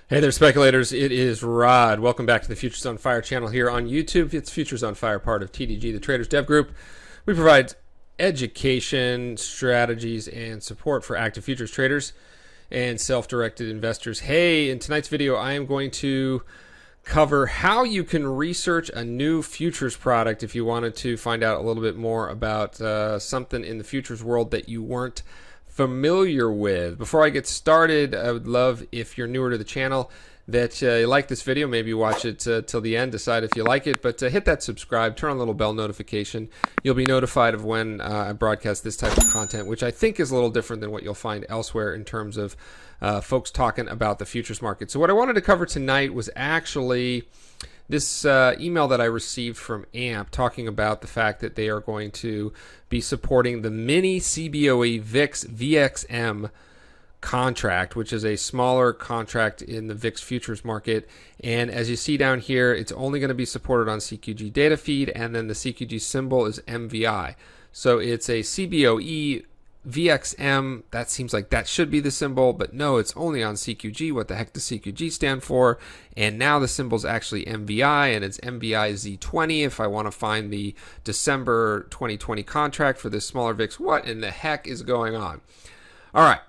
Hey there, speculators. It is Rod. Welcome back to the Futures on Fire channel here on YouTube. It's Futures on Fire, part of TDG, the Traders Dev Group. We provide education, strategies, and support for active futures traders and self-directed investors. Hey, in tonight's video, I am going to cover how you can research a new futures product if you wanted to find out a little bit more about something in the futures world that you weren't familiar with. Before I get started, I would love, if you're newer to the channel, that you like this video. Maybe watch it till the end, decide if you like it, but hit that subscribe, turn on the little bell notification. You'll be notified of when I broadcast this type of content, which I think is a little different than what you'll find elsewhere in terms of folks talking about the futures market. So what I wanted to cover tonight was actually this email that I received from AMP talking about the fact that they are going to be supporting the mini CBOE VIX VXM contract, which is a smaller contract in the VIX futures market. And as you see down here, it's only going to be supported on CQG data feed, and then the CQG symbol is MVI. So it's a CBOE VXM. That seems like that should be the symbol, but no, it's only on CQG. What the heck does CQG stand for? And now the symbol's actually MVI, and it's MVI Z20 if I want to find the December 2020 contract for this smaller VIX. What in the heck is going on? All right.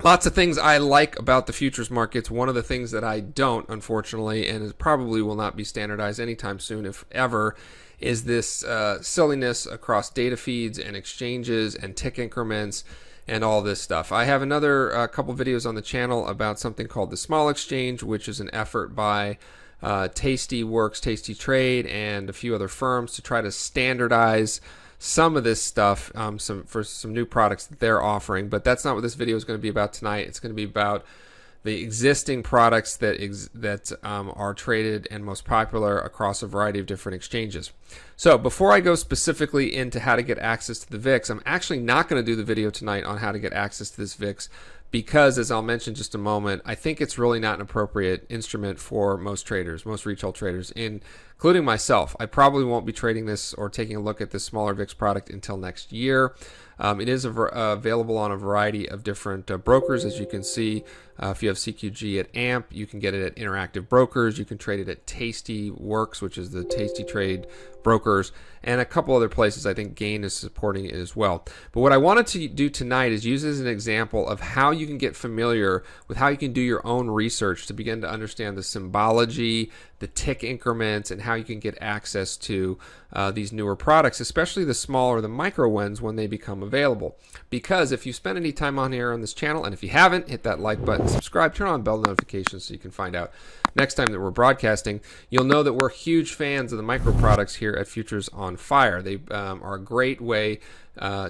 Lots of things I like about the futures markets. One of the things that I don't, unfortunately, and it probably will not be standardized anytime soon, if ever, is this silliness across data feeds and exchanges and tick increments and all this stuff. I have another couple videos on the channel about something called the Small Exchange, which is an effort by Tasty Works, Tasty Trade, and a few other firms to try to standardize some of this stuff for some new products that they're offering. But that's not what this video is going to be about tonight. It's going to be about the existing products that are traded and most popular across a variety of different exchanges. So before I go specifically into how to get access to the VIX, I'm actually not going to do the video tonight on how to get access to this VIX because, as I'll mention in just a moment, I think it's really not an appropriate instrument for most traders, most retail traders, including myself. I probably won't be trading this or taking a look at this smaller VIX product until next year. It is available on a variety of different brokers, as you can see. If you have CQG at AMP, you can get it at Interactive Brokers. You can trade it at Tasty Works, which is the Tasty Trade brokers, and a couple other places. I think Gain is supporting it as well. But what I wanted to do tonight is use as an example of how you can get familiar with how you can do your own research to begin to understand the symbology, the tick increments, and how you can get access to these newer products, especially the smaller, the micro ones when they become available. Because if you spend any time on here on this channel, and if you haven't, hit that like button, subscribe, turn on bell notifications so you can find out next time that we're broadcasting. You'll know that we're huge fans of the micro products here at Futures on Fire. They are a great way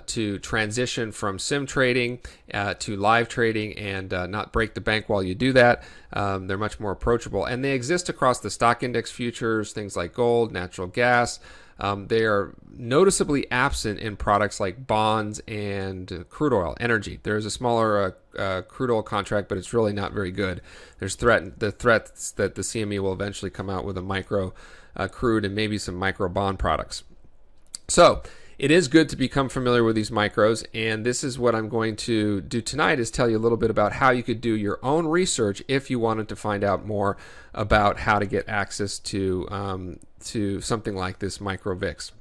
to transition from sim trading to live trading and not break the bank while you do that. They're much more approachable, and they exist across the stock index futures, things like gold, natural gas. They are noticeably absent in products like bonds and crude oil, energy. There's a smaller crude oil contract, but it's really not very good. There's the threats that the CME will eventually come out with a micro crude and maybe some micro bond products. So it is good to become familiar with these micros, and this is what I'm going to do tonight, is tell you a little bit about how you could do your own research if you wanted to find out more about how to get access to something like this micro VIX.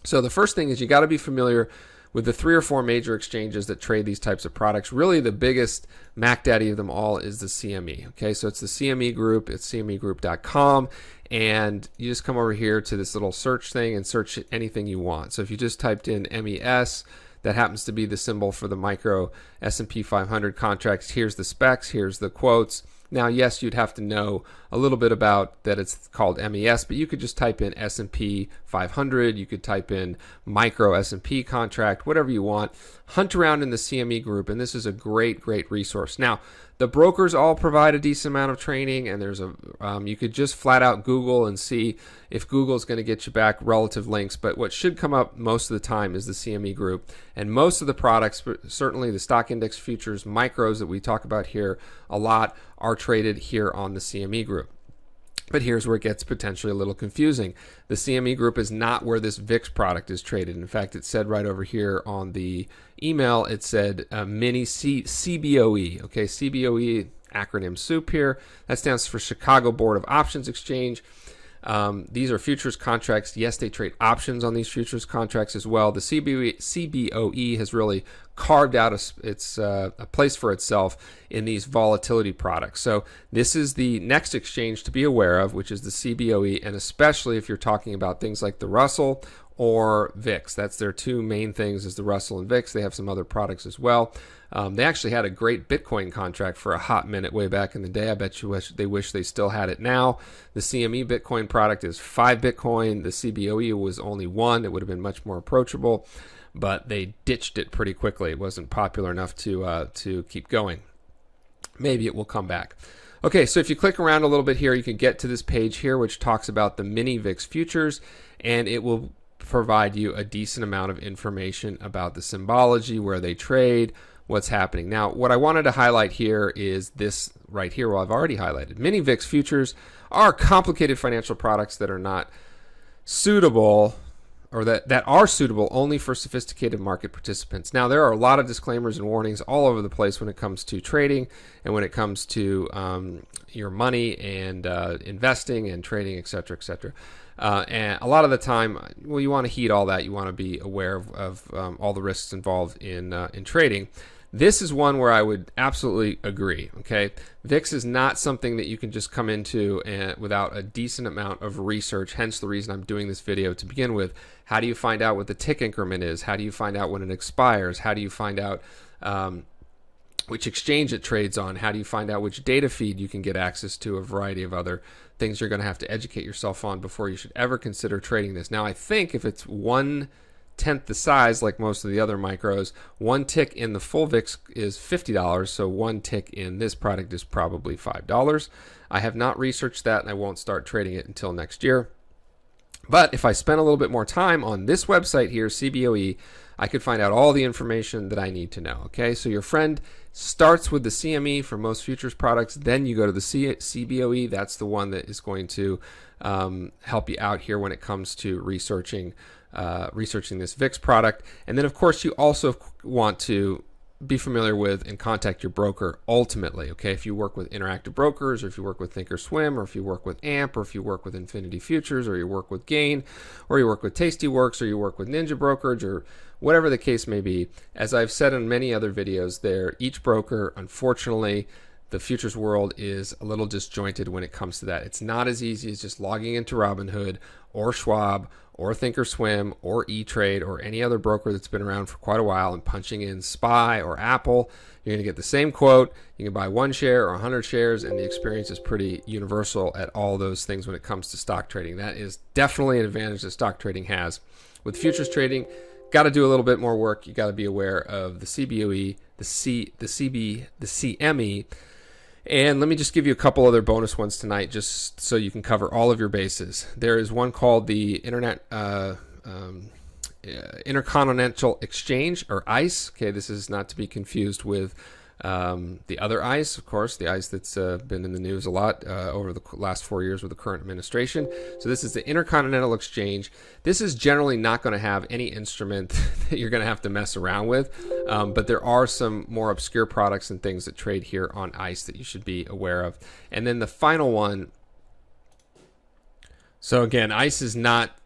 So the first thing is you got to be familiar with the 3 or 4 major exchanges that trade these types of products. Really the biggest Mac Daddy of them all is the CME. Okay, so it's the CME group, it's cmegroup.com, and you just come over here to this little search thing and search anything you want. So if you just typed in MES, that happens to be the symbol for the micro S&P 500 contracts. Here's the specs, here's the quotes. Now, yes, you'd have to know a little bit about that it's called MES, but you could just type in S&P 500. You could type in micro S&P contract, whatever you want. Hunt around in the CME group, and this is a great, great resource. Now, the brokers all provide a decent amount of training, and there's you could just flat out Google and see if Google's going to get you back relative links. But what should come up most of the time is the CME group, and most of the products, certainly the stock index futures, micros that we talk about here a lot, are traded here on the CME group. But here's where it gets potentially a little confusing. The CME group is not where this VIX product is traded. In fact, it said right over here on the email, it said mini CBOE. Okay, CBOE, acronym soup here. That stands for Chicago Board of Options Exchange. These are futures contracts. Yes, they trade options on these futures contracts as well. The CBOE has really carved out a place for itself in these volatility products. So this is the next exchange to be aware of, which is the CBOE, and especially if you're talking about things like the Russell or VIX. That's their two main things, is the Russell and VIX. They have some other products as well. They actually had a great Bitcoin contract for a hot minute way back in the day. I bet you they wish they still had it now. The CME Bitcoin product is 5 Bitcoin. The CBOE was only 1. It would have been much more approachable, but they ditched it pretty quickly. It wasn't popular enough to keep going. Maybe it will come back. Okay, so if you click around a little bit here, you can get to this page here, which talks about the mini VIX futures, and it will provide you a decent amount of information about the symbology, where they trade, what's happening. Now, what I wanted to highlight here is this right here. Well, I've already highlighted. Mini VIX futures are complicated financial products that are not suitable, or that are suitable only for sophisticated market participants. Now, there are a lot of disclaimers and warnings all over the place when it comes to trading and when it comes to your money and investing and trading, etc., etc. And a lot of the time, well, you want to heed all that. You want to be aware of all the risks involved in trading. This is one where I would absolutely agree. Okay, VIX is not something that you can just come into without a decent amount of research. Hence the reason I'm doing this video to begin with. How do you find out what the tick increment is? How do you find out when it expires? How do you find out which exchange it trades on? How do you find out which data feed you can get access to? A variety of other things you're going to have to educate yourself on before you should ever consider trading this. Now, I think if it's 1/10 the size, like most of the other micros, one tick in the full VIX is $50, so one tick in this product is probably $5. I have not researched that, and I won't start trading it until next year. But if I spend a little bit more time on this website here, CBOE, I could find out all the information that I need to know. Okay, so your friend starts with the CME for most futures products, then you go to the CBOE. That's the one that is going to help you out here when it comes to researching this VIX product. And then, of course, you also want to be familiar with and contact your broker ultimately. Okay, if you work with Interactive Brokers, or if you work with Thinkorswim, or if you work with AMP, or if you work with Infinity Futures, or you work with Gain, or you work with Tastyworks, or you work with Ninja Brokerage, or whatever the case may be, as I've said in many other videos, each broker, unfortunately, the futures world is a little disjointed when it comes to that. It's not as easy as just logging into Robinhood or Schwab or Thinkorswim or E-Trade or any other broker that's been around for quite a while and punching in SPY or Apple. You're going to get the same quote. You can buy 1 share or 100 shares, and the experience is pretty universal at all those things when it comes to stock trading. That is definitely an advantage that stock trading has. With futures trading, got to do a little bit more work. You got to be aware of the CBOE, the CME. And let me just give you a couple other bonus ones tonight, just so you can cover all of your bases. There is one called the Intercontinental Exchange, or ICE. Okay, this is not to be confused with the other ICE, of course, the ICE that's been in the news a lot over the last 4 years with the current administration. So this is the Intercontinental Exchange. This is generally not going to have any instrument that you're going to have to mess around with, but there are some more obscure products and things that trade here on ICE that you should be aware of. And then the final one, so again, ICE is not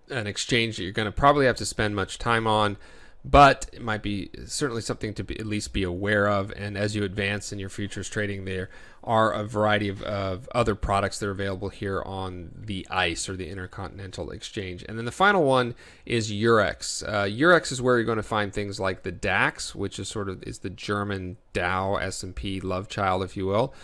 an exchange that you're going to probably have to spend much time on, but it might be certainly something to at least be aware of. And as you advance in your futures trading, there are a variety of other products that are available here on the ICE, or the Intercontinental Exchange. And then the final one is Eurex. Eurex is where you're going to find things like the DAX, which is the German Dow S&P love child, if you will.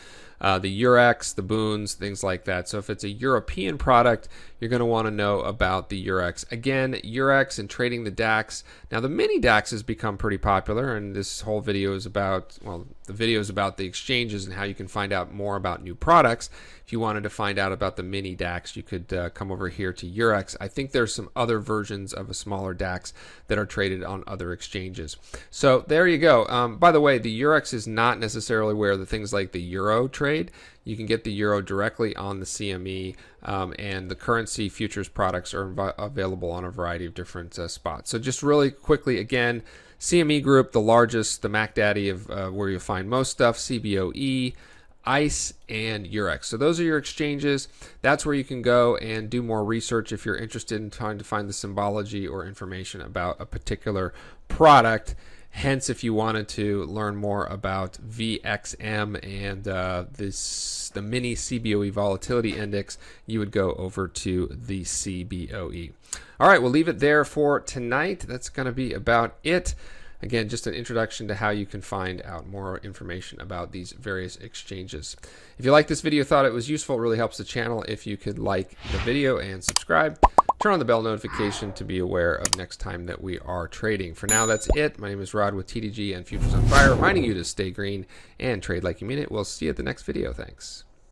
The Eurex, the Boons, things like that. So if it's a European product, you're going to want to know about the Eurex. Again, Eurex and trading the DAX. Now, the mini DAX has become pretty popular, and this whole video is about, the video is about the exchanges and how you can find out more about new products. If you wanted to find out about the mini DAX, you could come over here to Eurex. I think there's some other versions of a smaller DAX that are traded on other exchanges. So there you go. By the way, the Eurex is not necessarily where the things like the Euro trade. You can get the Euro directly on the CME, and the currency futures products are available on a variety of different spots. So just really quickly, again, CME Group, the largest, the Mac Daddy of where you'll find most stuff. CBOE, ICE and Eurex. So those are your exchanges. That's where you can go and do more research if you're interested in trying to find the symbology or information about a particular product. Hence, if you wanted to learn more about VXM and the mini CBOE volatility index, you would go over to the CBOE. All right, we'll leave it there for tonight. That's going to be about it. Again, just an introduction to how you can find out more information about these various exchanges. If you like this video, thought it was useful, it really helps the channel if you could like the video and subscribe. Turn on the bell notification to be aware of next time that we are trading. For now, that's it. My name is Rod with TDG and Futures on Fire, reminding you to stay green and trade like you mean it. We'll see you at the next video. Thanks.